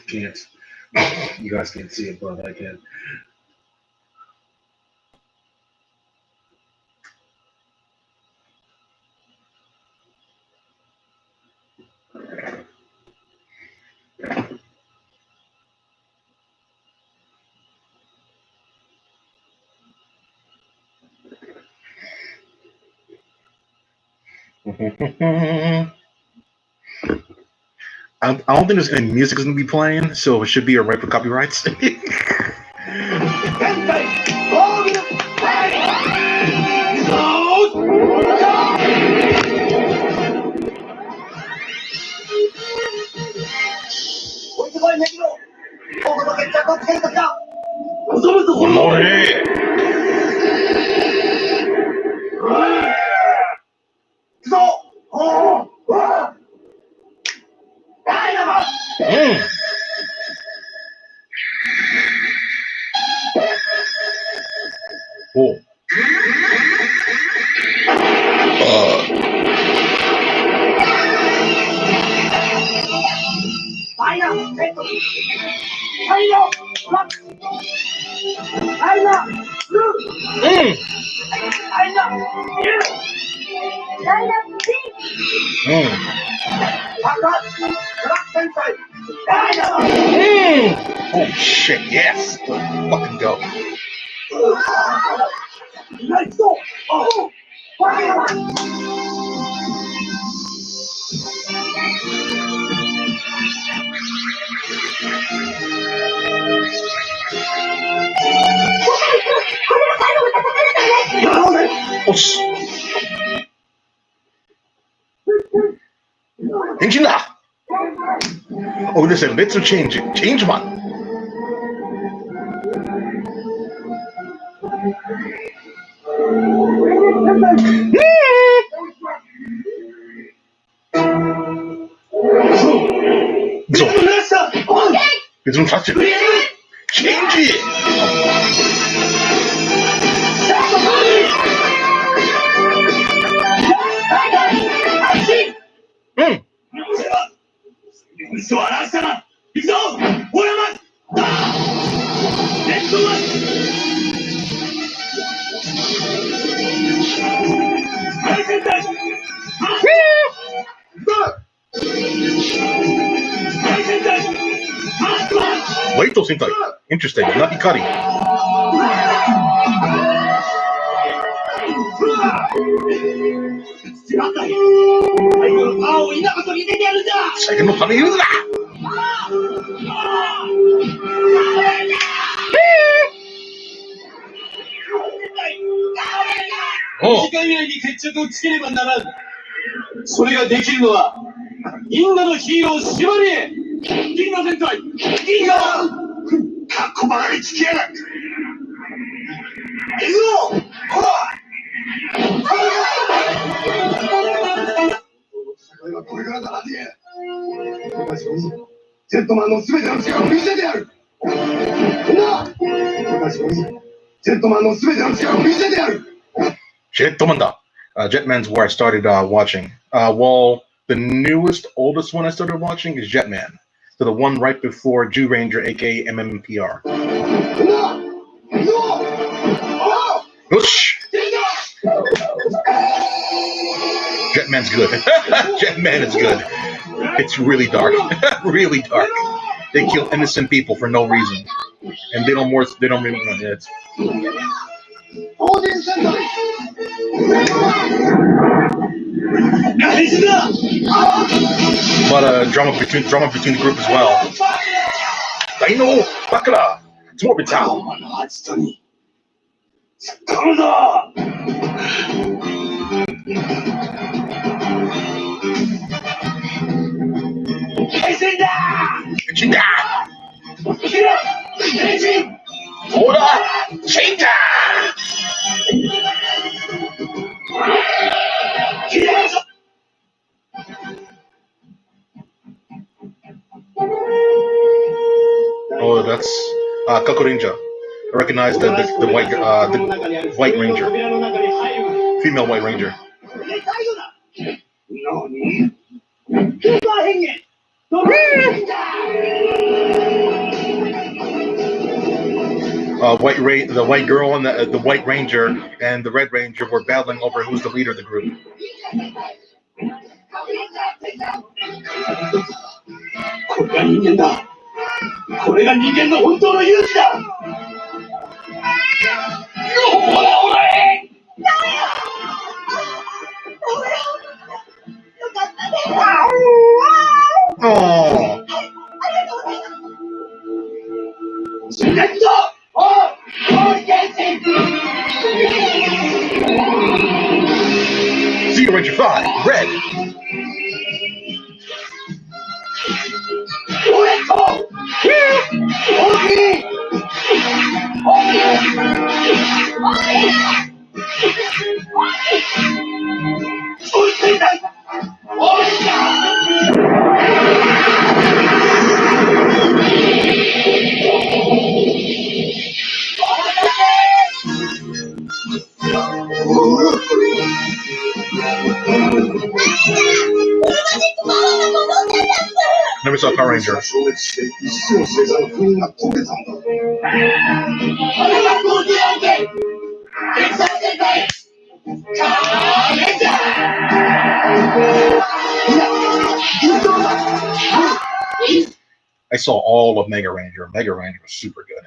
Can't. You guys can't see it, but I can. I don't think there's any music is gonna be playing, so it should be alright for copyrights. Cool. Oh shit, yes! Fucking go. Oh, listen, let's change it. Change one. So, it's not touch it. Change it. Wait till Sentai. Interesting. Not Hikari. Second of use that. Oh. それができるのは銀河のヒーロー縛りへ銀河戦隊銀河かっこばかりつきやがって行くぞほら戦いはこれからだなって私こそジェットマンの全ての力を見せてやるみんな私こそジェットマンの全ての力を見せてやるジェットマンだJetman's where I started watching. Well, the newest, oldest one I started watching is Jetman. So the one right before Jew Ranger, aka MMPR. Whoosh! Jetman's good. Jetman is good. It's really dark. Really dark. They kill innocent people for no reason. And they don't really know it. But drama between the group as well. Dino, Bakura, it's more brutal. Oh, that's Kakurinja. I recognize the white ranger. female White Ranger. The White Girl and the White Ranger and the Red Ranger were battling over who's the leader of the group. Oh. Zero Ranger 5, Red. Never saw Power Ranger. I saw all of Mega Ranger. Mega Ranger was super good.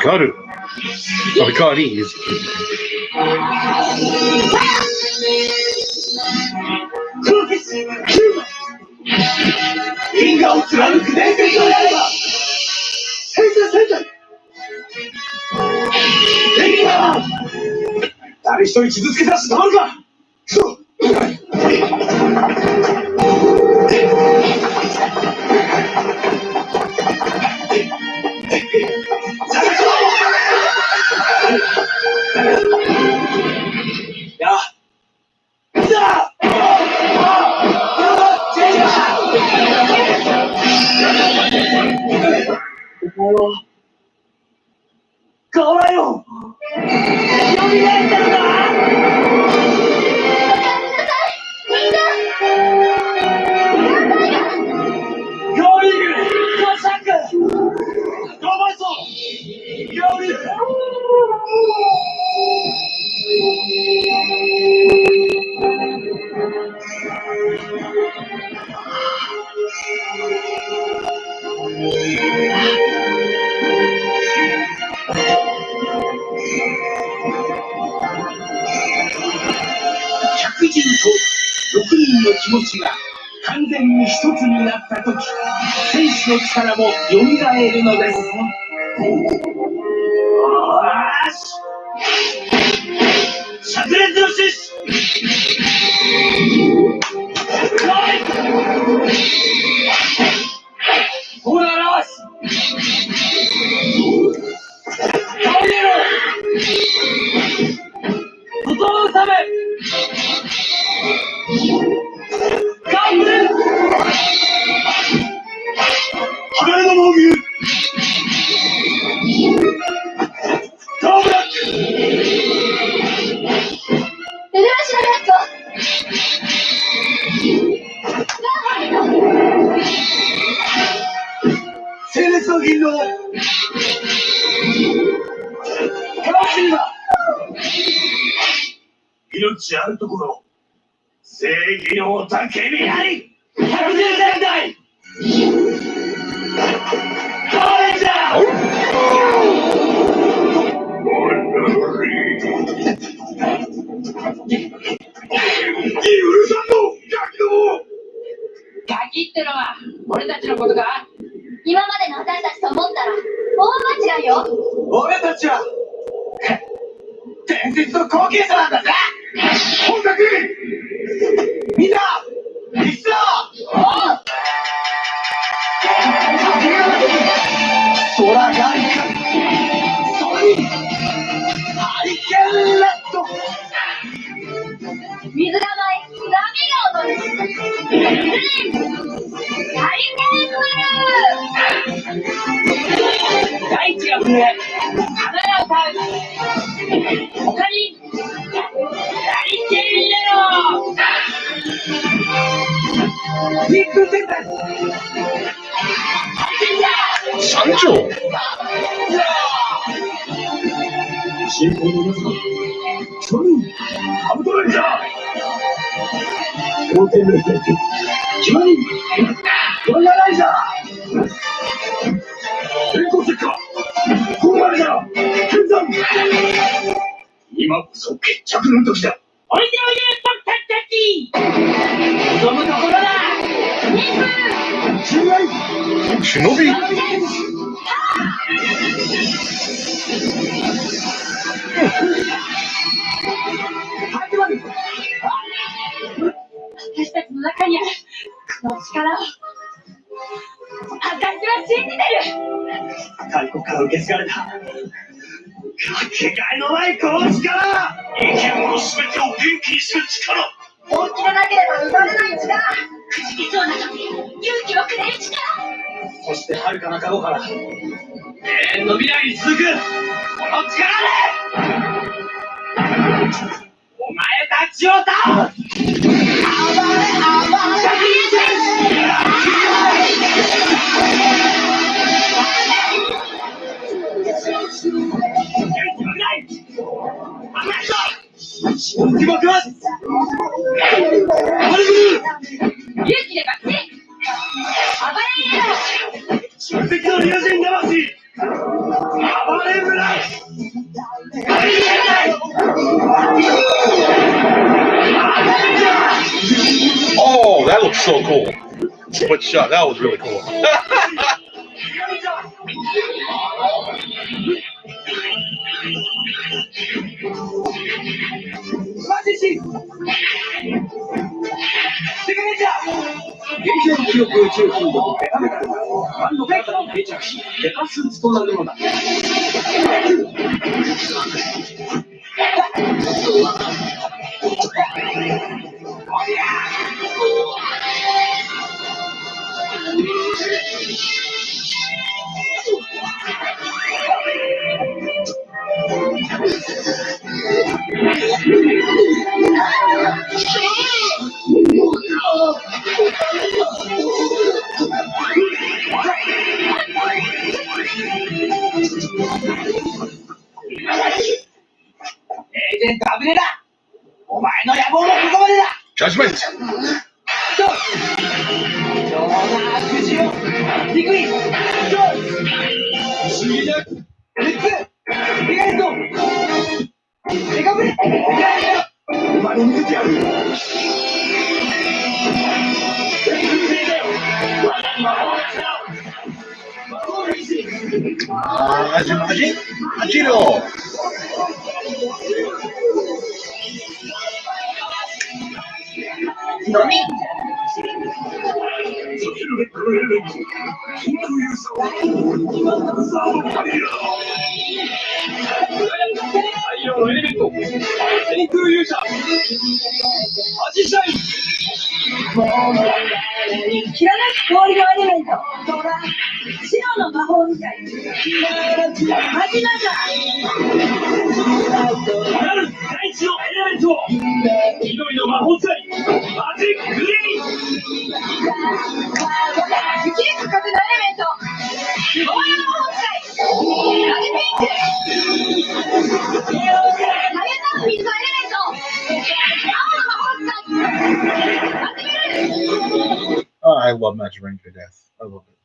Hikaru. Oh, Hikari is. 整列の銀の魂は命あるところ正義の叫びあり110年代カレンジャーうるさんのガキどもガキってのは俺たちのことか。今までの私たちと思ったら大間違いよ。俺たちは伝説の後継者なんだぜ。本作みんな一緒。空が光るそれにハリケーンレッド水が舞い波が踊るハリケーンブルー。大地が震え花が歌う。他にハリケーンレロビッグセンター山頂。進行の皆様それにカブトレンジャー冒険の人決まりワイヤーライザー変更チェッカーコーライザー剣山今こそ決着の時だ。おいでおいで僕たち望むところだ。信頼忍び。私たちの中にあるこの力を私は信じてる。太古から受け継がれたかけがえのないこの力生きるもの全てを元気にする力本気でなければ生まれない力。くじきそうな時勇気をくれる力。そして遥かな過去から永遠の未来に続くこの力でお前たちを倒す。勇気もくます。勇気で勝ち。暴れ宿敵の龍神魂暴れん村。Oh, that looks so cool. Split shot. That was really cool. Judgment. Ajino. 何太陽のエレメント天空勇者アジシャイ知らなき氷のエレメント白の魔法みたい始まったなる大地のエレメント緑の魔法使いマジックグリーン雪に吹かせのエレメント love Magic Ranger to death. I love it.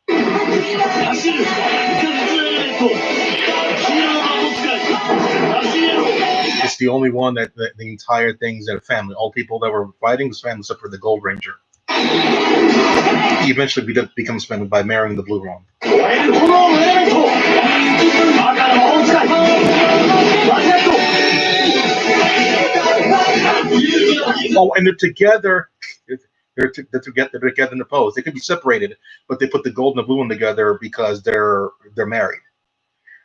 It's the only one that the entire thing's a family. All people that were fighting was family except for the Gold Ranger. He eventually becomes family by marrying the Blue One. Oh, and they're together. They're together in the pose. They could be separated, but they put the gold and the blue one together because they're married.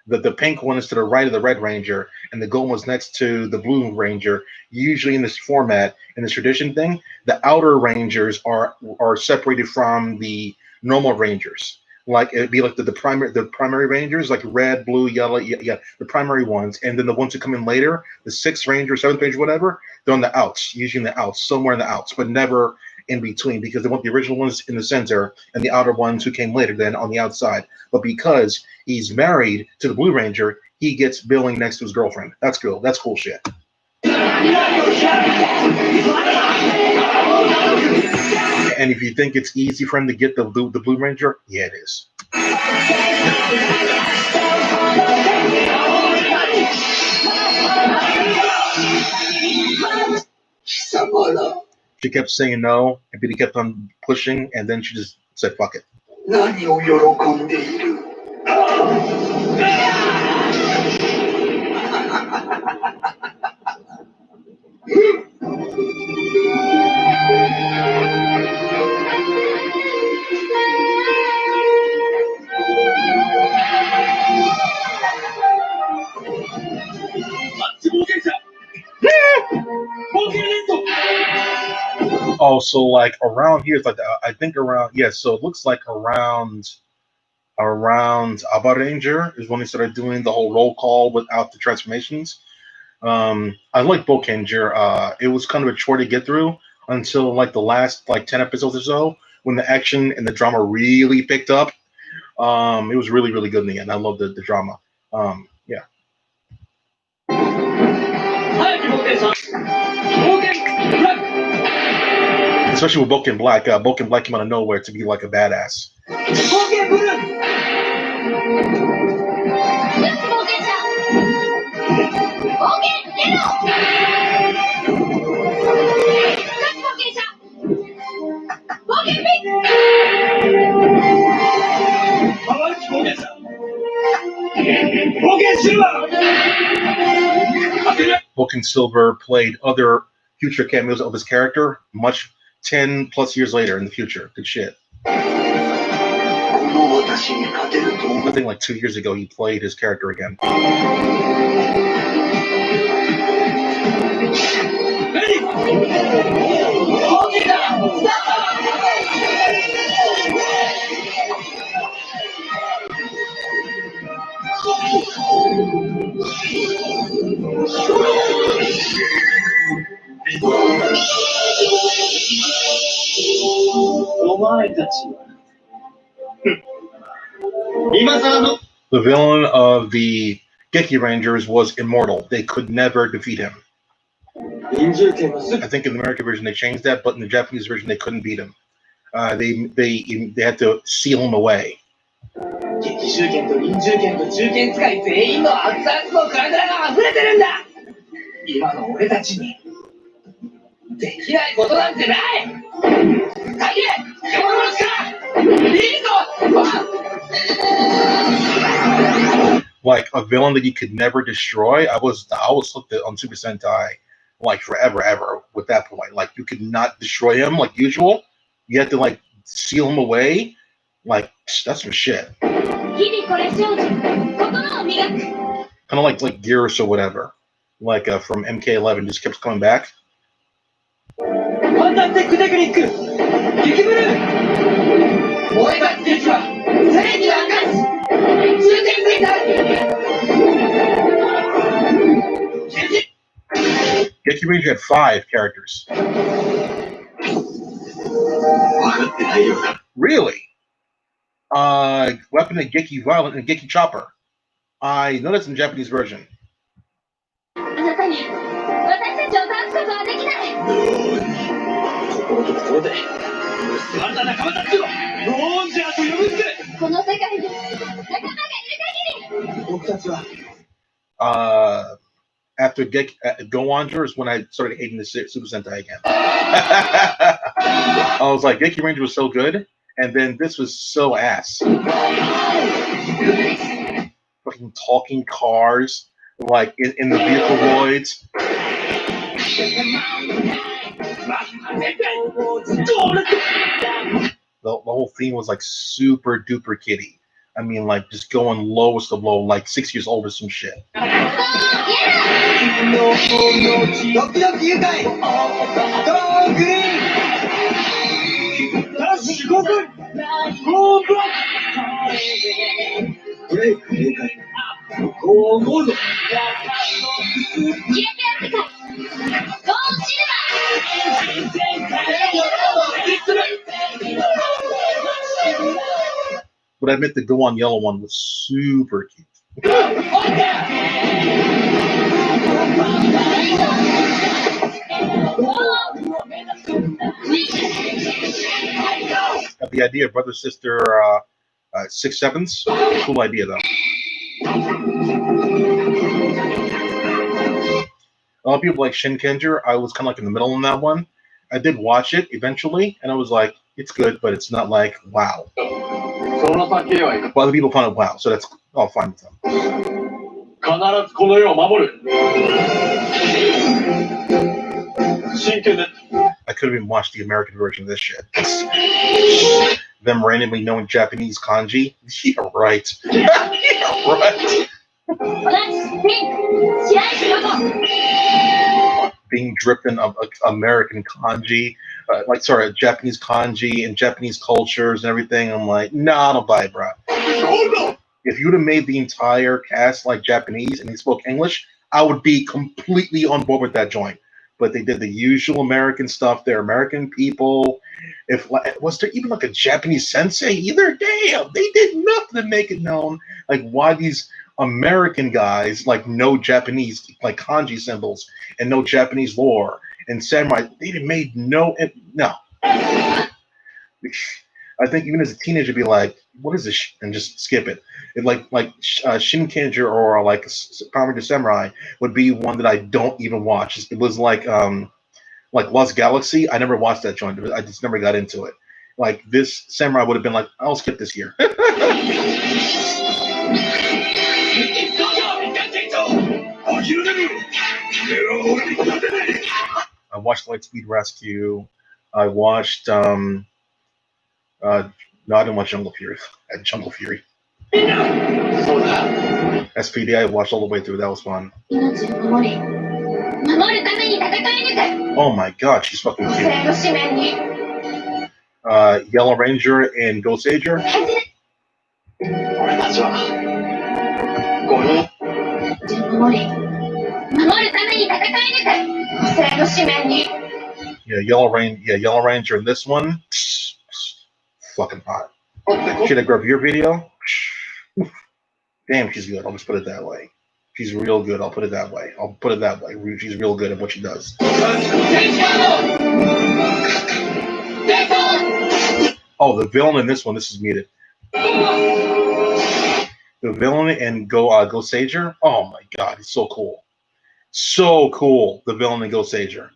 The pink one is to the right of the Red Ranger, and the gold one's next to the Blue Ranger. Usually in this format, in this tradition thing, the outer Rangers are separated from the normal Rangers. Like it'd be like the primary Rangers, like red, blue, yellow, yeah, the primary ones, and then the ones who come in later, the 6th Ranger, 7th Ranger, whatever, they're on the outs, usually in the outs, somewhere in the outs, but never in between, because they want the original ones in the center and the outer ones who came later then on the outside. But because he's married to the Blue Ranger, he gets billing next to his girlfriend. That's cool. That's cool shit. And if you think it's easy for him to get the Blue Ranger, yeah, it is. She kept saying no, and Peter kept on pushing, and then she just said, fuck it. Oh, so like around here, it's like I think around, yeah. So it looks like around Abba Ranger is when they started doing the whole roll call without the transformations. I like Bokanger. It was kind of a chore to get through until like the last like 10 episodes or so, when the action and the drama really picked up. It was really, really good in the end. I love the drama. Yeah. Especially with Boken Black. Boken Black came out of nowhere to be like a badass. Boken Silver played other future cameos of his character, much 10 plus years later in the future. Good shit. I think like 2 years ago he played his character again. The villain of the Geki Rangers was immortal. They could never defeat him. I think in the American version they changed that, but in the Japanese version they couldn't beat him. They had to seal him away. Like a villain that you could never destroy. I was hooked on Super Sentai like forever with that point. Like you could not destroy him like usual. You had to like seal him away. Like that's some shit. Kind of like Gears or whatever. Like from MK11 just kept coming back. Geki Ranger had 5 characters. Really? Weapon and Geki Violent and Geki Chopper. I know that's in the Japanese version. あんた仲間たちをロンジャーと呼ぶんで。この世界に仲間がいる限り。僕たちは。After Go Under is when I started hating the Super Sentai again. I was like, Geki Ranger was so good, and then this was so ass. Fucking talking cars, like in the Vehicleoids. The whole theme was like super duper kiddie. I mean, like just going lowest of low, like 6 years old or some shit. But I admit the Go On Yellow one was super cute. The idea of brother sister 6/7s, cool idea though. A lot of people like Shinkenger. I was kind of like in the middle on that one. I did watch it eventually, and I was like, it's good, but it's not like wow. But other people found it wow, so that's all fine with them. I could have even watched the American version of this shit. Them randomly knowing Japanese kanji. Yeah, right. Yeah, right. Being dripped in American kanji, Japanese kanji and Japanese cultures and everything. I'm like, nah, I don't buy it, bro. If you would have made the entire cast like Japanese and they spoke English, I would be completely on board with that joint. But they did the usual American stuff. They're American people. Was there even like a Japanese sensei either? Damn, they did nothing to make it known like why these American guys like know Japanese like kanji symbols and know Japanese lore and samurai. They made no. I think even as a teenager, be like, "What is this?" and just skip it. Like Shinkenger or like Power Ranger Samurai would be one that I don't even watch. It was like Lost Galaxy. I never watched that joint. I just never got into it. Like this Samurai would have been like, I'll skip this year. I watched Lightspeed Rescue. I watched no, I didn't watch Jungle Fury. Jungle Fury. SPD I watched all the way through. That was fun. Oh my god, she's fucking cute. Yellow Ranger and Ghost Ager. Yeah, Yellow Ranger in this one. Fucking hot. She had a Gravier video. Damn, she's good. I'll just put it that way. She's real good. I'll put it that way. She's real good at what she does. Oh, the villain in this one. This is muted. The villain in Go Sager. Oh my god, he's so cool. So cool. The villain in Go Sager.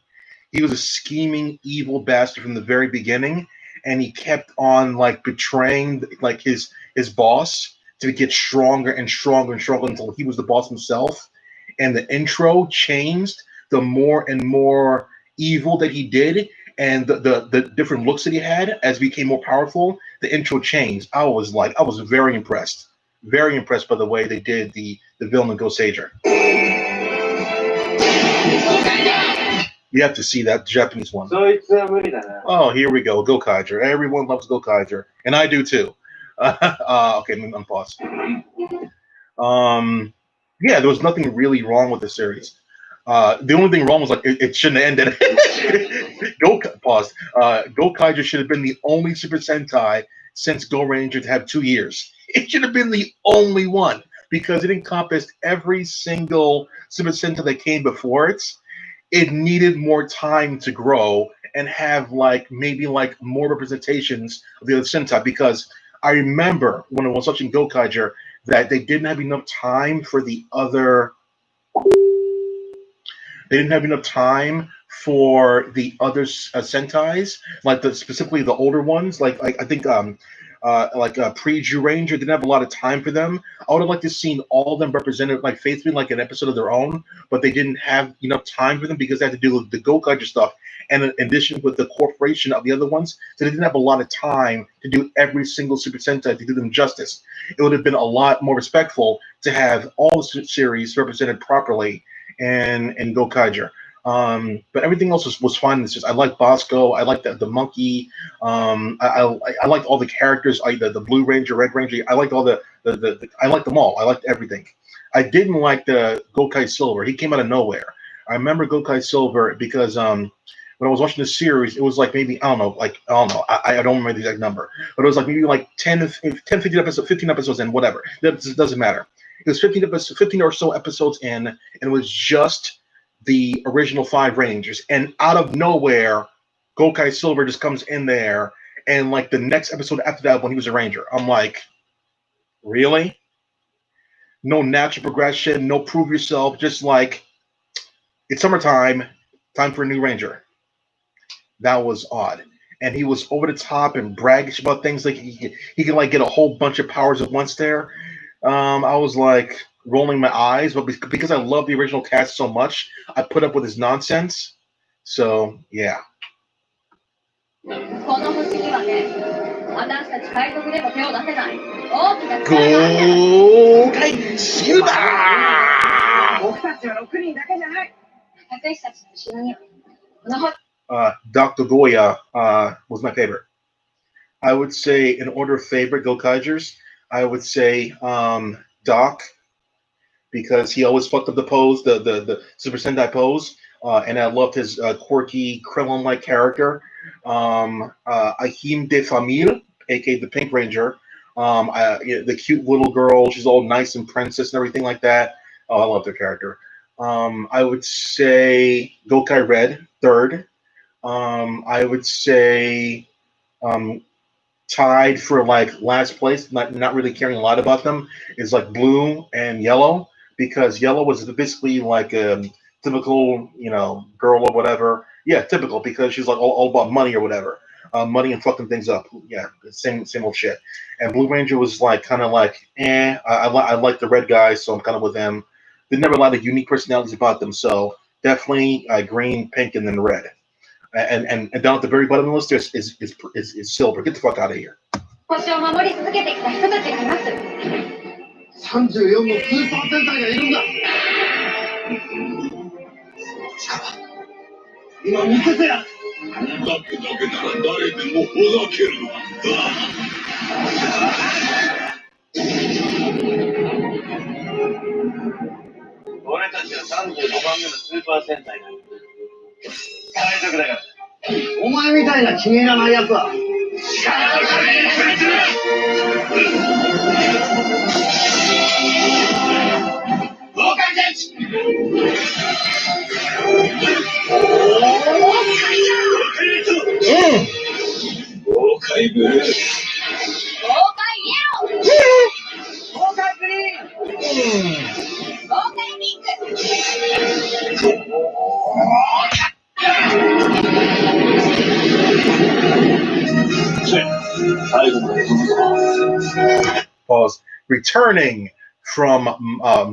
He was a scheming, evil bastard from the very beginning, and he kept on like betraying like his boss to get stronger and stronger and stronger until he was the boss himself. And the intro changed the more and more evil that he did, and the different looks that he had as he became more powerful. The intro changed. I was very impressed. Very impressed by the way they did the villain in Go Sager. You have to see that Japanese one. Oh, here we go. Go Kaiger. Everyone loves Go Kaiger. And I do too. Okay, I'm paused. Yeah, there was nothing really wrong with the series. The only thing wrong was like it shouldn't have ended. Go Kaiger should have been the only Super Sentai since Go Ranger to have 2 years. It should have been the only one because it encompassed every single Super Sentai that came before it. It needed more time to grow and have like maybe like more representations of the other Sentai, because I remember when I was watching Gokaiger that they didn't have enough time for the other. They didn't have enough time for the other Sentais, like specifically the older ones. Like I think pre-Jew Ranger didn't have a lot of time for them. I would have liked to seen all of them represented like faithfully, like an episode of their own, but they didn't have enough time for them because they had to do the Gokaiger stuff, and in addition with the corporation of the other ones, so they didn't have a lot of time to do every single Super Sentai to do them justice. It would have been a lot more respectful to have all the series represented properly and Gokaiger. But everything else was fine. It's just I like Bosco. I like the monkey. I liked all the characters. The Blue Ranger, Red Ranger. I liked all the I liked them all. I liked everything. I didn't like the Gokai Silver. He came out of nowhere. I remember Gokai Silver because when I was watching the series, it was like maybe I don't know. I don't remember the exact number, but it was like maybe like 10, 15 episodes, 15 episodes in, whatever. That doesn't matter. It was 15 or so episodes in, and it was just the original 5 Rangers. And out of nowhere, Gokai Silver just comes in there, and like the next episode after that, when he was a Ranger, I'm like, really? No natural progression, no prove yourself, just like it's summertime, time for a new Ranger. That was odd. And he was over the top and braggish about things like he can like get a whole bunch of powers at once there. I was like rolling my eyes, but because I love the original cast so much, I put up with his nonsense. So yeah. この星にはね、私たち海賊でも手を出せない大きな力があるんだ。Gokai Silver! 僕たちは6人だけじゃない。私たちの後ろにはこの星。Dr. Goya was my favorite. I would say, in order of favorite Gokaigers, I would say Doc, because he always fucked up the pose, the Super Sentai pose, and I loved his quirky Krillin-like character. Ahim de Famille, aka the Pink Ranger, the cute little girl, she's all nice and princess and everything like that. Oh, I love their character. I would say Gokai Red, third. I would say tied for like last place, not really caring a lot about them, is like Blue and Yellow, because Yellow was basically like a typical, girl or whatever. Yeah, typical, because she's like all about money or whatever. Money and fucking things up. Yeah, same old shit. And Blue Ranger was like kind of like, I like the red guy, so I'm kind of with him. They never had a lot of unique personalities about them, so definitely green, pink, and then red. And down at the very bottom of the list is Silver. Get the fuck out of here. 星を守り続けてきた人たちがいます。34のスーパー戦隊がいるんだ。今見せてやる。だけなら誰でもほざける。俺たちは35番目のスーパー戦隊だ。海賊だから。お前みたいな気に入らないやつは。豪快ブルー。豪快イエロー。豪快グリーン。豪快ピンク。Pause. Returning from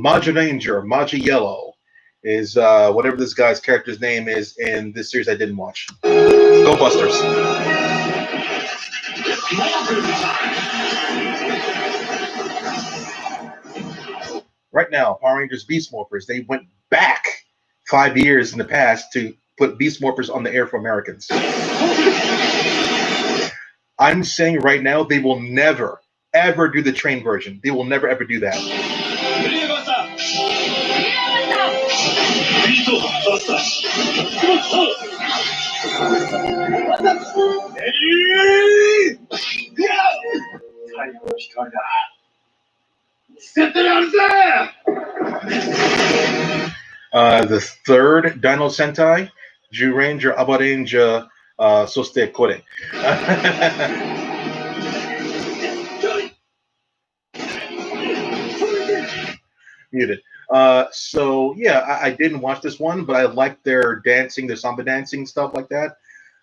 Maja Ranger, Maja Yellow, is whatever this guy's character's name is in this series I didn't watch. Go Busters. Right now, Power Rangers Beast Morphers, they went back 5 years in the past to put Beast Morphers on the air for Americans. I'm saying right now, they will never, ever do the train version. They will never, ever do that. The third Dino Sentai, Jew Ranger, Abba Ranger, So stay kore. Muted. So yeah, I didn't watch this one, but I liked their dancing, their samba dancing stuff like that.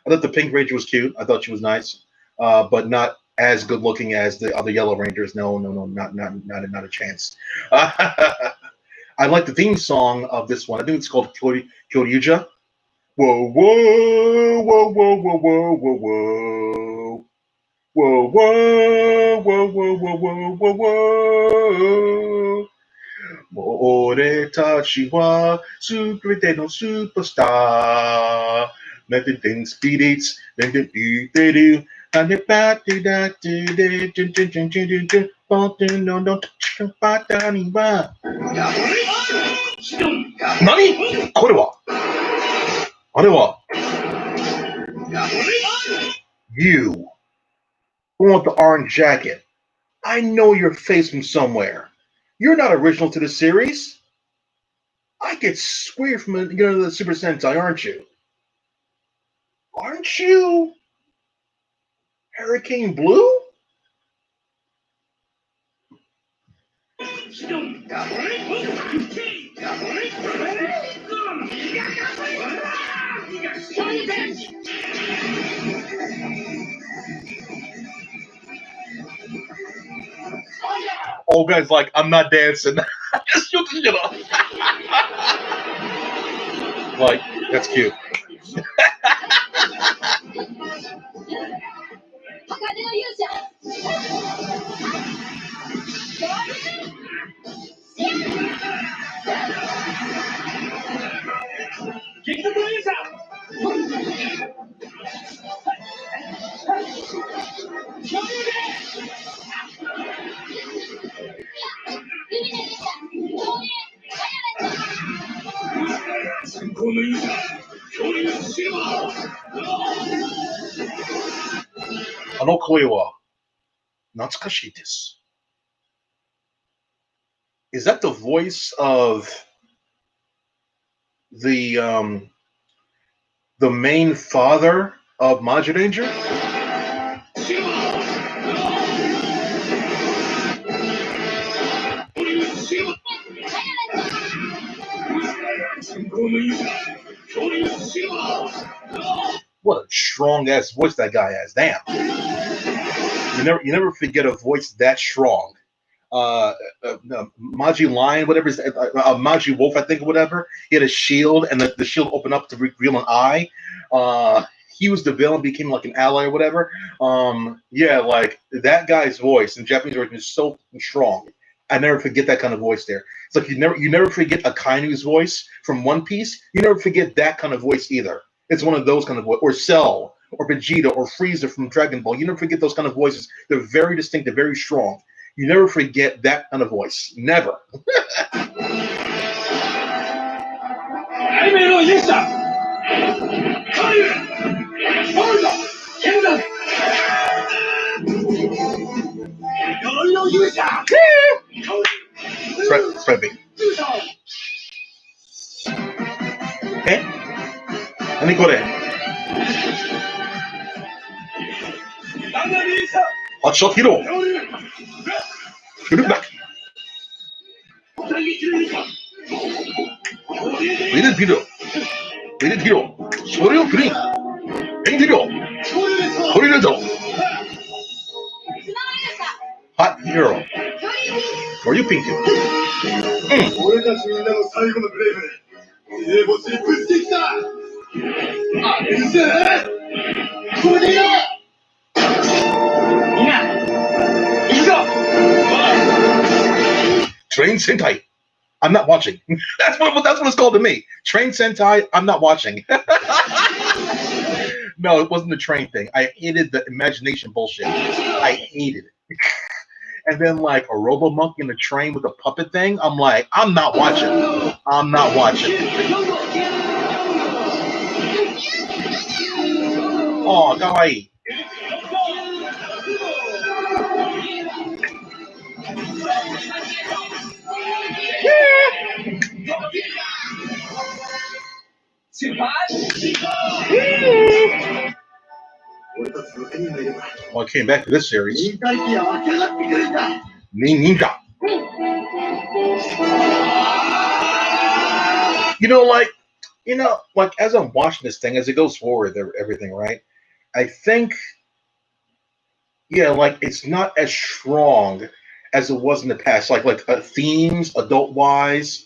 I thought the Pink Ranger was cute. I thought she was nice, but not as good looking as the other Yellow Rangers. No, no, no, not a chance. I like the theme song of this one. I think it's called Kyoryuja. Whoa, whoa, whoa, whoa, whoa, whoa, whoa, whoa. Whoa, whoa, whoa, whoa, whoa, whoa, whoa, whoa. 俺たちはすべてのスーパースター。Nothing spirits, nothing eating. And the party that today, but no, not patani ba. 何これはあれは You want the orange jacket. I know your face from somewhere. You're not original to the series. I get squared from the Super Sentai, aren't you? Aren't you Hurricane Blue? Old guy's like, I'm not dancing. Just shoot the shit off. Like, that's cute. Is that the voice of the main father of Majin Ranger? What a strong ass voice that guy has. Damn. You never forget a voice that strong. Maji Lion, whatever, Maji Wolf, I think, or whatever. He had a shield, and the shield opened up to reveal an eye. He was the villain, became like an ally or whatever. Yeah, like that guy's voice in Japanese version is so strong. I never forget that kind of voice there. It's like you never forget a Kainu's voice from One Piece. You never forget that kind of voice either. It's one of those kind of voice, or Cell, or Vegeta, or Frieza from Dragon Ball. You never forget those kind of voices. They're very distinct. They're very strong. You never forget that kind of voice. Never. Spread me. Eh? 何これ? Hot shot hero. Shoot him back. Rated hero. Rated hero. Sorry, green. Paint hero. Tornado. Hot hero. Or you pink hero. 俺たちみんなの最後のブレイブで、星にぶつけきた。あれうぜえ。これでよ。みんな、行くぞ。Train Sentai. I'm not watching. That's what it's called to me. Train Sentai. I'm not watching. No, it wasn't the train thing. I hated the imagination bullshit. I hated it. And then like a robo monkey in the train with a puppet thing. I'm like, I'm not watching. I'm not watching. Oh, kawaii. Well, I came back to this series. 忍耐期は湧き上がってくるんだ。 Ninja. Like as I'm watching this thing, as it goes forward, everything, right? I think, yeah, like it's not as strong as it was in the past. Like themes, adult wise,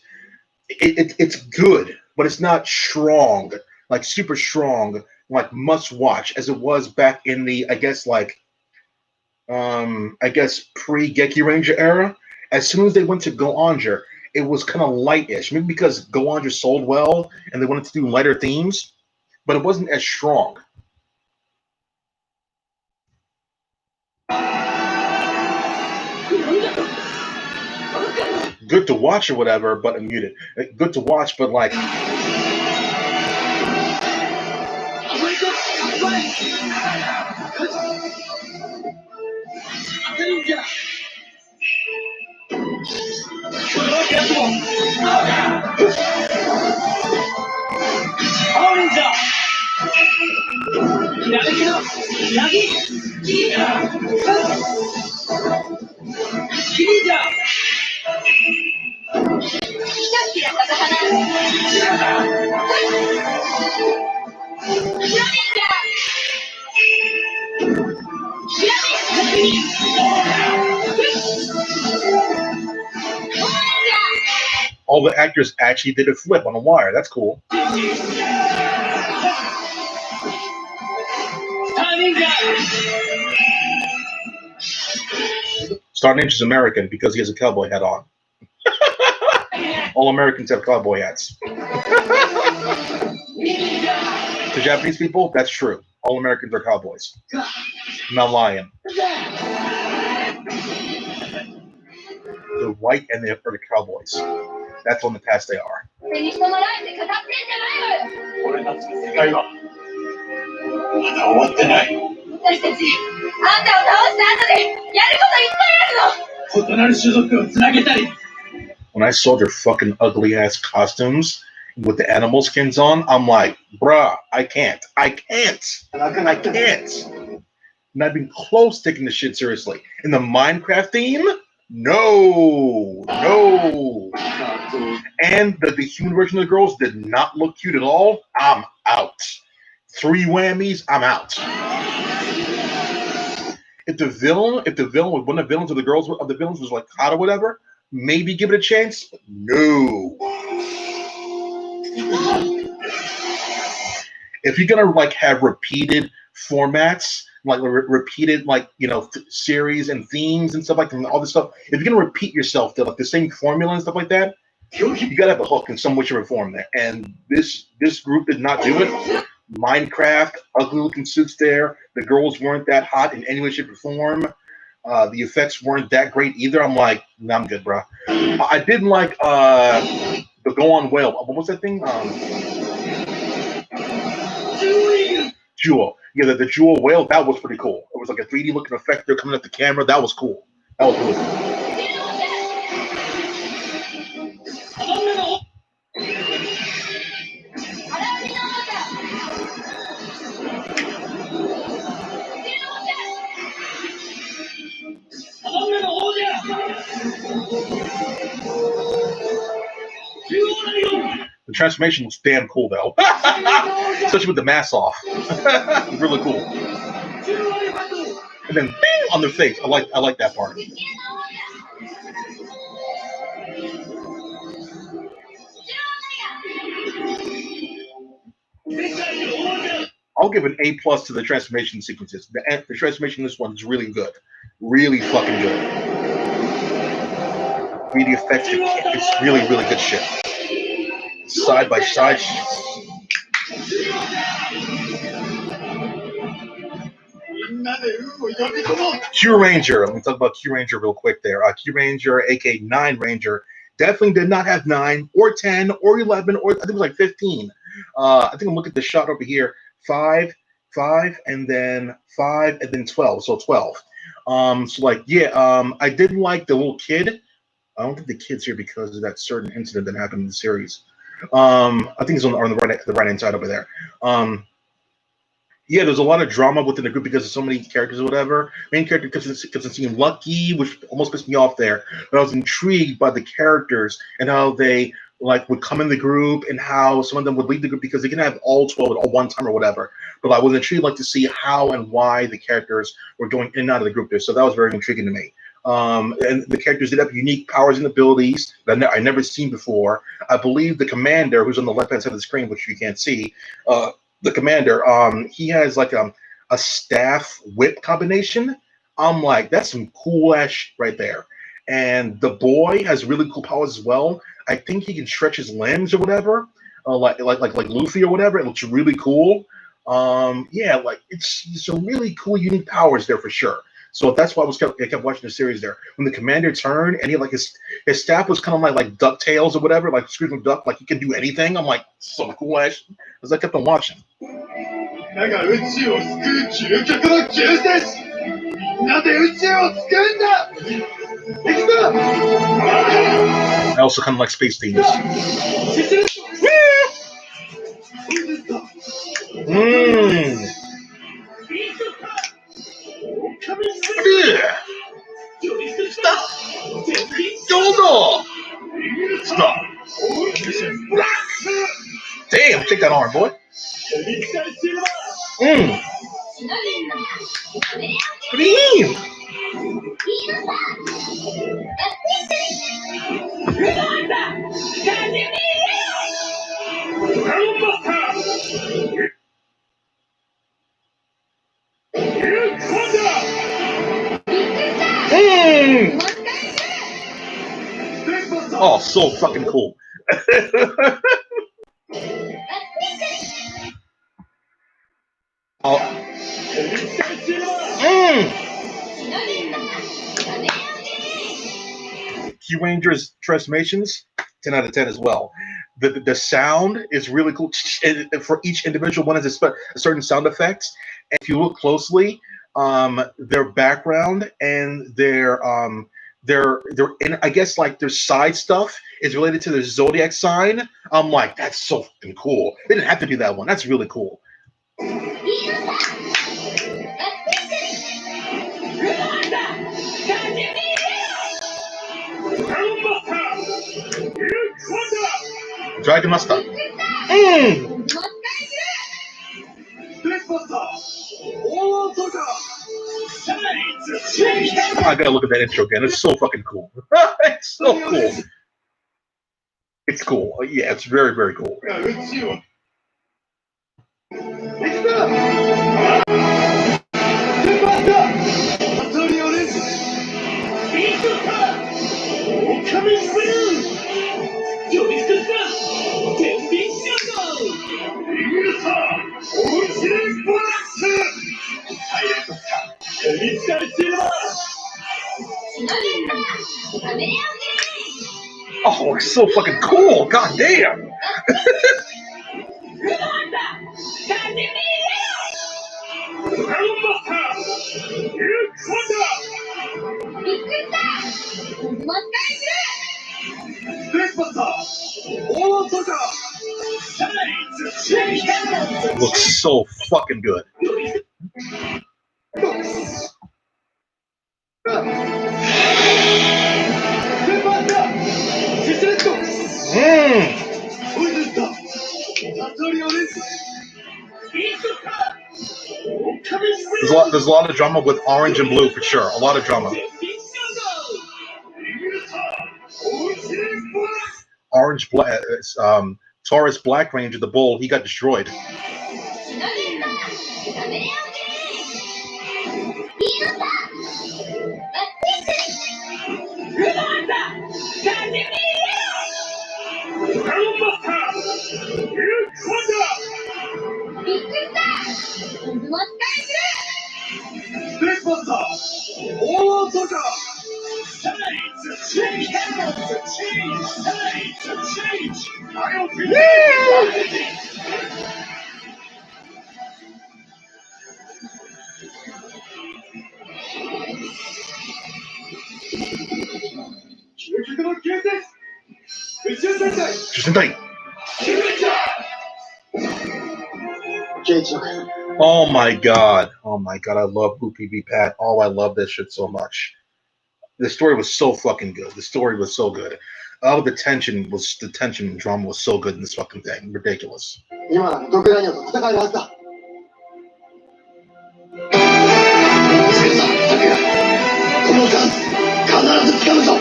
it's good, but it's not strong, like super strong, like must watch as it was back in the, I guess pre Geki Ranger era. As soon as they went to Go Onger, it was kind of lightish. Maybe because Go Onger sold well and they wanted to do lighter themes, but it wasn't as strong. Good to watch or whatever, but I'm muted. Good to watch, but like. All the actors actually did a flip on a wire. That's cool. Star Ninja's American because he has a cowboy hat on. All Americans have cowboy hats. To Japanese people, that's true. All Americans are cowboys. I'm not lying. They're white and they're the cowboys. That's on the past they are. When I saw their fucking ugly ass costumes with the animal skins on, I'm like, bruh, I can't. Not even close to taking this shit seriously. In the Minecraft theme, no. And the human version of the girls did not look cute at all. I'm out. 3 whammies, I'm out. If the villain, one of the villains of the girls of the villains was like hot or whatever, maybe give it a chance. But no. If you're gonna like have repeated formats, like repeated series and themes and stuff like that, and all this stuff, if you're gonna repeat yourself to like the same formula and stuff like that, you gotta have a hook in some way, shape, or form there. And this group did not do it. Minecraft, ugly looking suits there. The girls weren't that hot in any way, shape, or form. The effects weren't that great either. I'm like, nah, I'm good, bro. I didn't like the Go On Whale. What was that thing? Jewel. Yeah, the Jewel Whale, that was pretty cool. It was like a 3D looking effect there coming at the camera. That was cool. That was really cool. The transformation was damn cool though. Especially with the mask off. It was really cool. And then bing on their face. I like that part. I'll give an A+ to the transformation sequences. The transformation in this one is really good. Really fucking good. 3D effects, it's really, really good shit. Side by side. Q Ranger. Let me talk about Q Ranger real quick there. Q Ranger, aka 9 Ranger, definitely did not have 9 or 10 or 11 or I think it was like 15. I think I'm looking at the shot over here. 5, and then 5, and then 12. So 12. I didn't like the little kid. I don't think the kid's here because of that certain incident that happened in the series. I think it's on the right hand side over there. Yeah, there's a lot of drama within the group because of so many characters or whatever. Main character because it seemed lucky, which almost pissed me off there. But I was intrigued by the characters and how they like would come in the group and how some of them would leave the group because they can have all 12 at all one time or whatever. But I was intrigued like to see how and why the characters were going in and out of the group there. So that was very intriguing to me. And the characters did have unique powers and abilities that I never seen before. I believe the commander, who's on the left hand side of the screen, which you can't see, the commander, he has like a staff whip combination. I'm like, that's some cool ass shit right there. And the boy has really cool powers as well. I think he can stretch his limbs or whatever, like Luffy or whatever. It looks really cool. Yeah, like it's some really cool, unique powers there for sure. So that's why I kept watching the series there. When the commander turned and he like his staff was kind of like DuckTales or whatever, like Scrooge McDuck, like he can do anything. I'm like, so cool ass. As I kept on watching. だが宇宙を救う究極の救世主みんなで宇宙を救うんだ行くぞ I also kind of like space themes. Mmm. Yeah. Stop. Dodo. Stop. Damn, take that arm, boy. Mmm. What do you mean? Mm. Oh, so fucking cool. Oh. Q Rangers transformations, 10 out of 10 as well. The sound is really cool. And for each individual one has a certain sound effects. And if you look closely, their background and their in, I guess like their side stuff is related to their zodiac sign. I'm like, that's so fucking cool. They didn't have to do that one. That's really cool. Dragon Master. I gotta look at that intro again. It's so fucking cool. It's so cool. It's cool. Yeah, it's very, very cool. Oh, it's so fucking cool. God damn. Looks so fucking good. There's a lot of drama with orange and blue for sure. A lot of drama. Orange, Taurus Black Ranger, the bull, he got destroyed. Sentai. ケイちゃん Oh my god. Oh my god, I love Poopy V Pat. Oh, I love this shit so much. The story was so fucking good. The story was so good. The tension and drama was so good in this fucking thing. Ridiculous. 今ならドクラニオと戦えるはずだ。センサー、タケヤ、このチャンス必ず掴むぞ。は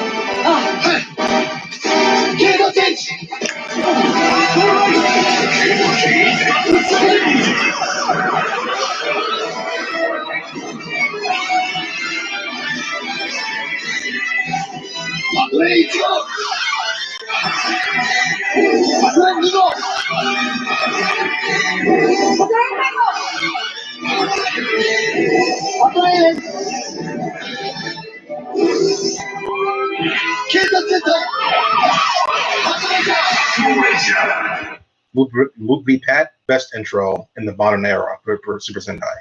い。ゲートチェンジ。パトレイ1号、パトレイ2号、パトレイです。警察センター。Luke V Pat, best intro in the modern era for Super Sentai.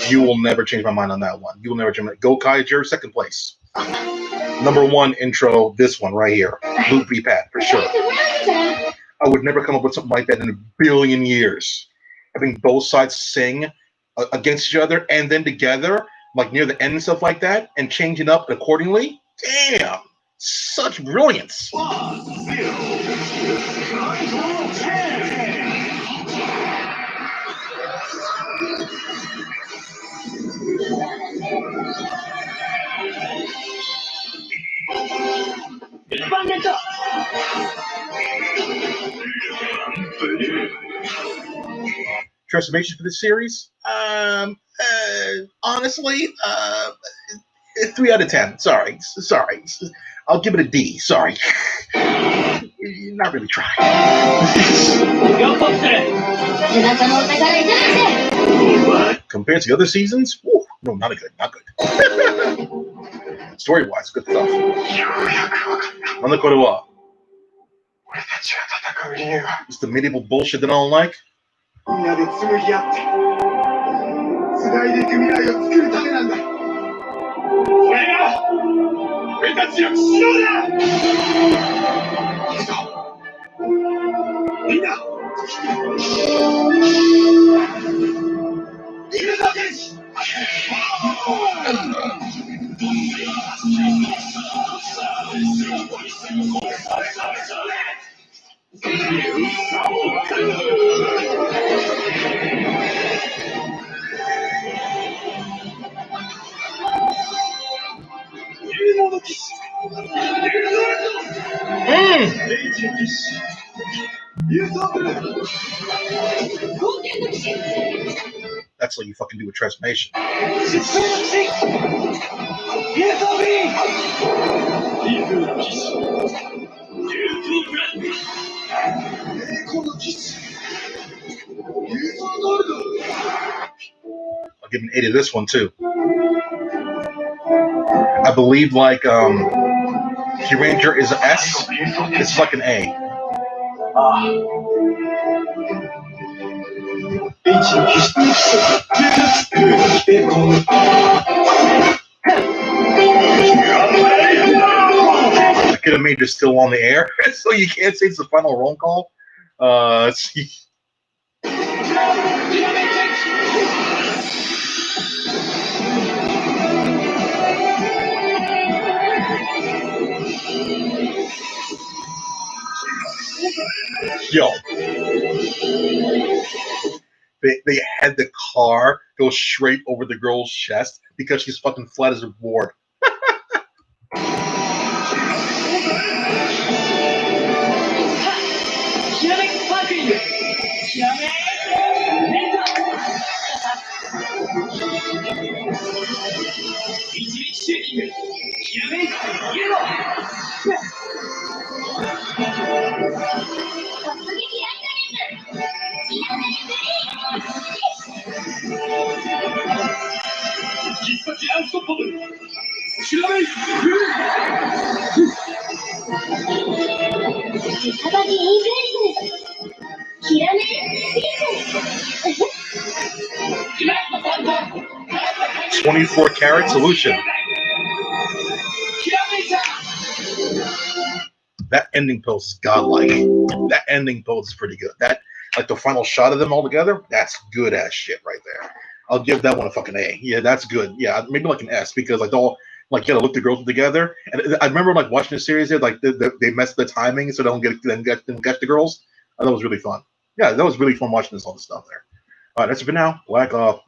You will never change my mind on that one. You will never change my Go Kaiser, second place. Number one intro, this one right here. Luke V Pat, for sure. I would never come up with something like that in a billion years. Having both sides sing against each other and then together, like near the end and stuff like that, and changing up accordingly. Damn! Such brilliance. Transformation for this series? Honestly, 3 out of 10. Sorry. I'll give it a D. Sorry. You're not really trying. Compared to the other seasons, whew, no, not good. Story-wise, good stuff. なんだこれは? 俺たちが戦う理由は It's the medieval bullshit that I don't like. みんなで紡ぎ合ってつないでいく未来を作るためなんだ。それが俺たちの希望だ。みんな行くぞ天使。That's what you fucking do with transformation. I'll give an A to this one too. I believe like Q-Ranger is an S. It's like an A. I could have made it still on the air, so you can't say it's the final roll call. Let's see. Yo. They had the car go straight over the girl's chest because she's fucking flat as a board. $24-karat solution. That ending pose is godlike. That ending pose is pretty good. That like the final shot of them all together, that's good ass shit right there. I'll give that one a fucking A. Yeah, that's good. Yeah, maybe like an S because like all like you gotta look the girls together. And I remember like watching the series there, like they messed the timing so they don't get the girls. That was really fun. Yeah, that was really fun watching this all this stuff there. All right, that's it for now. Black off.